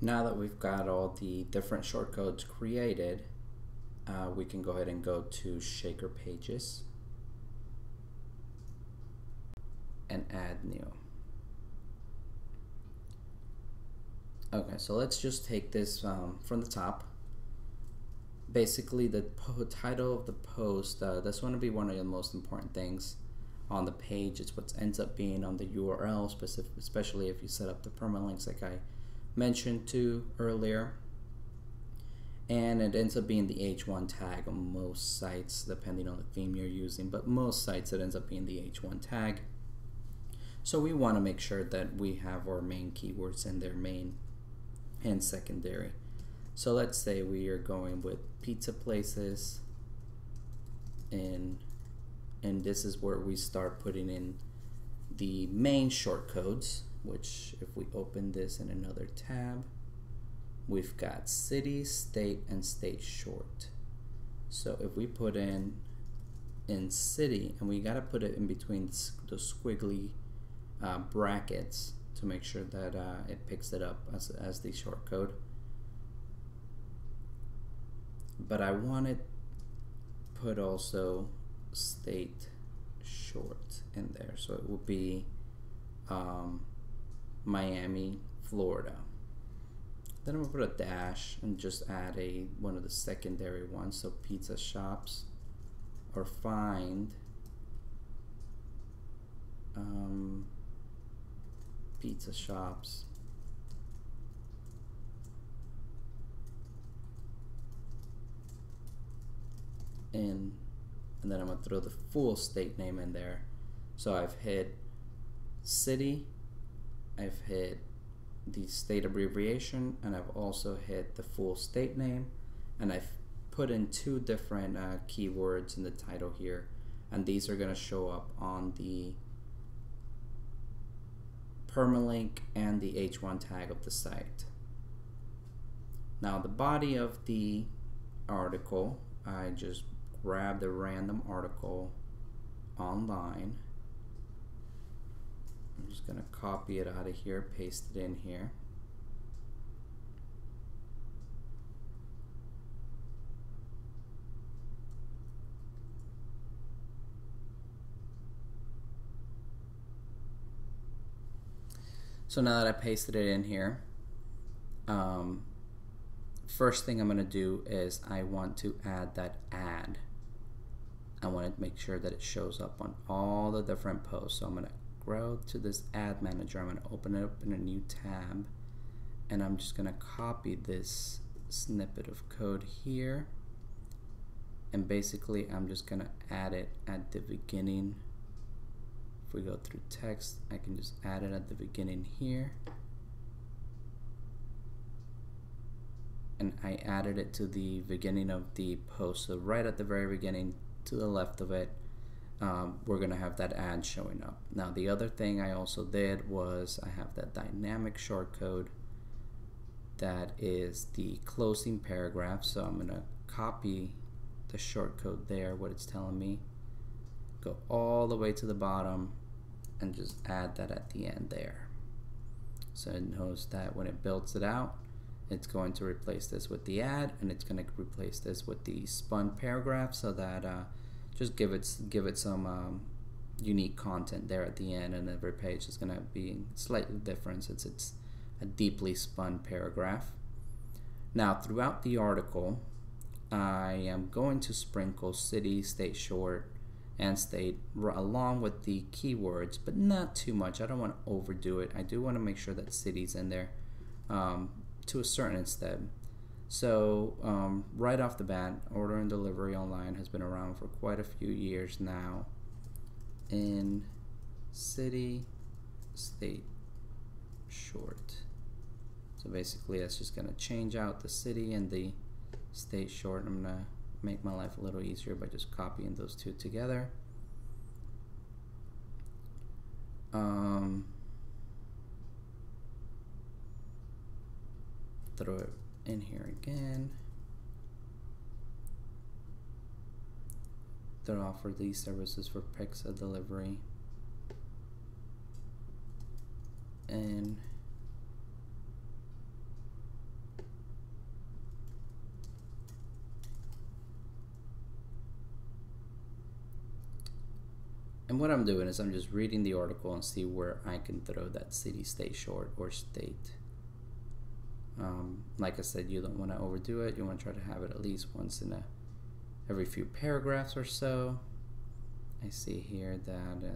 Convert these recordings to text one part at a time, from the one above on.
Now that we've got all the different shortcodes created, we can go ahead and go to Shaker Pages and add new. Okay, so let's just take this from the top. Basically, the title of the post, that's going to be one of the most important things on the page. It's what ends up being on the URL, especially if you set up the permalinks like I mentioned to earlier. And it ends up being the H1 tag on most sites, depending on the theme you're using, but most sites it ends up being the H1 tag. So we want to make sure that we have our main keywords in their main and secondary. So let's say we are going with pizza places, and this is where we start putting in the main shortcodes, which if we open this in another tab, we've got city, state, and state short. So if we put in city, and we got to put it in between the squiggly brackets to make sure that it picks it up as the shortcode. But I want to put also state short in there, so it will be Miami, Florida. Then I'm going to put a dash and just add one of the secondary ones, so pizza shops, or find pizza shops and then I'm going to throw the full state name in there. So I've hit city, I've hit the state abbreviation, and I've also hit the full state name, and I've put in two different keywords in the title here, and these are going to show up on the permalink and the H1 tag of the site. Now the body of the article, I just grabbed a random article online. I'm just going to copy it out of here, paste it in here. So now that I pasted it in here, first thing I'm going to do is I want to add that add. I want to make sure that it shows up on all the different posts. So I'm going to go to this ad manager, I'm going to open it up in a new tab, and I'm just going to copy this snippet of code here, and basically I'm just going to add it at the beginning. If we go through text, I can just add it at the beginning here, and I added it to the beginning of the post, so right at the very beginning to the left of it, we're gonna have that ad showing up. Now the other thing I also did was I have that dynamic shortcode that is the closing paragraph, so I'm gonna copy the shortcode there, what it's telling me, go all the way to the bottom and just add that at the end there. So it knows that when it builds it out, it's going to replace this with the ad, and it's going to replace this with the spun paragraph, so that just give it some unique content there at the end, and every page is going to be slightly different since it's a deeply spun paragraph. Now throughout the article, I am going to sprinkle city, state short, and state along with the keywords, but not too much. I don't want to overdo it. I do want to make sure that city's in there to a certain extent. So right off the bat, order and delivery online has been around for quite a few years now. In city, state, short. So basically that's just going to change out the city and the state short. I'm going to make my life a little easier by just copying those two together. Throw it in here again. They offer these services for pizza delivery, and And what I'm doing is I'm just reading the article and see where I can throw that city, state short, or state. Like I said, you don't want to overdo it. You want to try to have it at least once in every few paragraphs or so. I see here that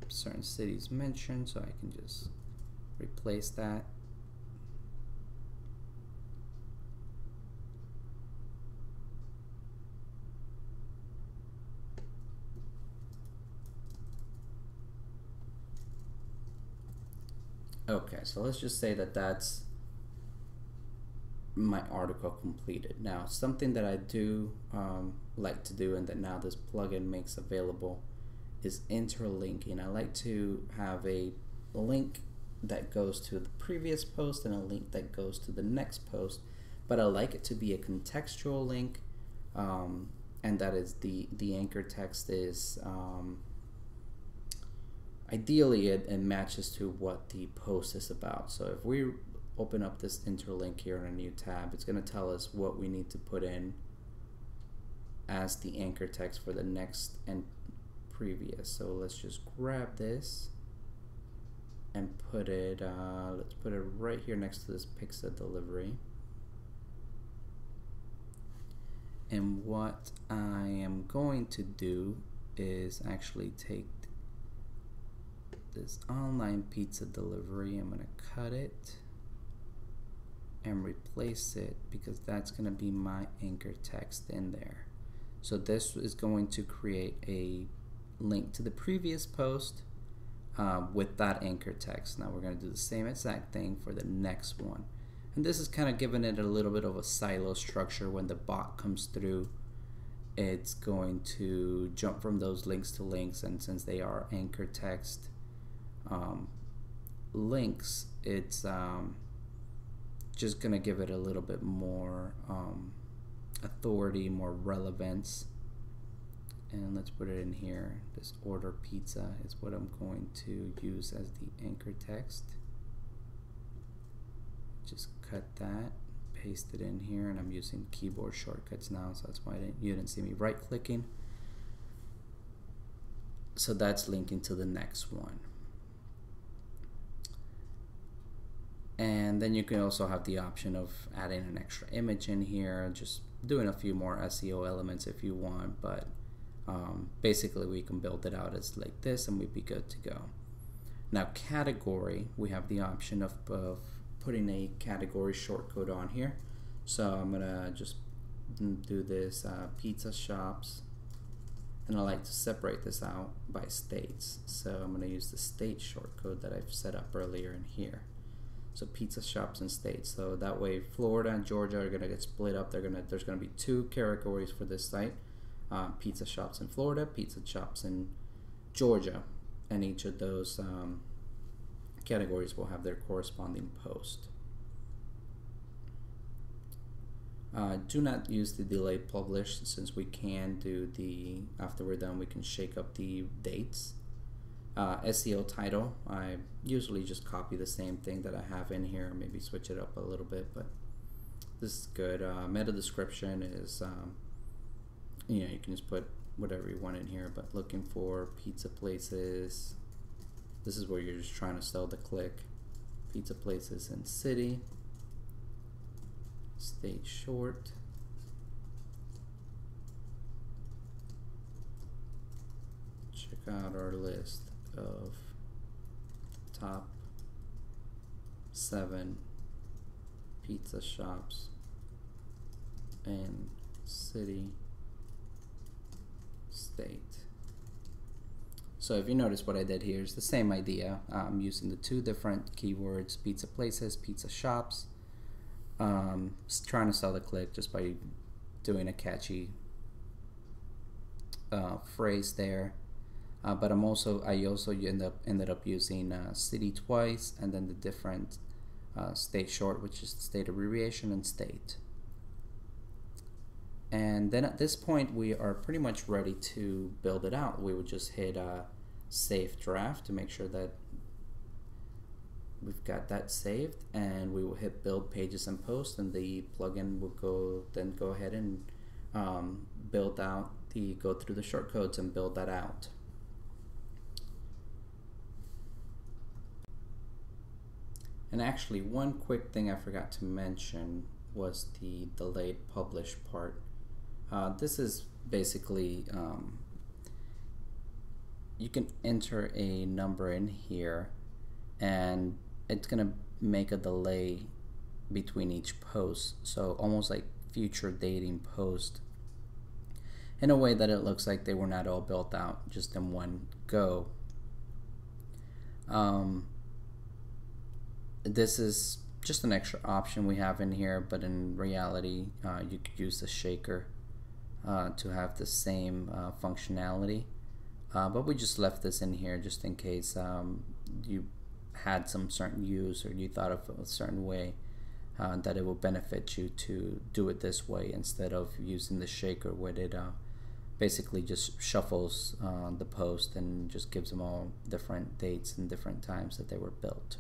certain cities mentioned, so I can just replace that. Okay, so let's just say that that's my article completed. Now, something that I do like to do and that now this plugin makes available is interlinking. I like to have a link that goes to the previous post and a link that goes to the next post, but I like it to be a contextual link, and that is the anchor text is ideally it matches to what the post is about. So if we open up this interlink here in a new tab, it's going to tell us what we need to put in as the anchor text for the next and previous. So let's just grab this and put it, let's put it right here next to this pizza delivery. And what I am going to do is actually take this online pizza delivery, I'm going to cut it and replace it because that's going to be my anchor text in there. So this is going to create a link to the previous post with that anchor text. Now we're going to do the same exact thing for the next one. And this is kind of giving it a little bit of a silo structure. When the bot comes through, it's going to jump from those links to links, and since they are anchor text links, it's just gonna give it a little bit more authority, more relevance. And let's put it in here. This order pizza is what I'm going to use as the anchor text. Just cut that, paste it in here, and I'm using keyboard shortcuts now, so that's why you didn't see me right clicking. So that's linking to the next one. And then you can also have the option of adding an extra image in here, just doing a few more SEO elements if you want, but basically we can build it out as like this and we'd be good to go. Now category, we have the option of putting a category shortcode on here. So I'm gonna just do this pizza shops, and I like to separate this out by states. So I'm gonna use the state shortcode that I've set up earlier in here. So pizza shops and states. So that way Florida and Georgia are gonna get split up. There's gonna be two categories for this site. Pizza shops in Florida, pizza shops in Georgia, and each of those categories will have their corresponding post. Do not use the delay publish, since we can do the, after we're done, we can shake up the dates. SEO title, I usually just copy the same thing that I have in here, maybe switch it up a little bit, but this is good. Meta description is, you know, you can just put whatever you want in here, but looking for pizza places, this is where you're just trying to sell the click. Pizza places in city, state short, check out our list of top 7 pizza shops in city, state. So if you notice, what I did here is the same idea. I'm using the two different keywords, pizza places, pizza shops, trying to sell the click just by doing a catchy phrase there. But I also ended up using city twice, and then the different state short, which is state abbreviation, and state. And then at this point we are pretty much ready to build it out. We would just hit save draft to make sure that we've got that saved, and we will hit build pages and posts, and the plugin will go ahead and go through the shortcodes and build that out. And actually, one quick thing I forgot to mention was the delayed publish part. This is basically, you can enter a number in here and it's going to make a delay between each post, so almost like future dating post, in a way that it looks like they were not all built out just in one go. This is just an extra option we have in here, but in reality you could use the shaker to have the same functionality, but we just left this in here just in case you had some certain use or you thought of a certain way that it will benefit you to do it this way instead of using the shaker, where it basically just shuffles the post and just gives them all different dates and different times that they were built.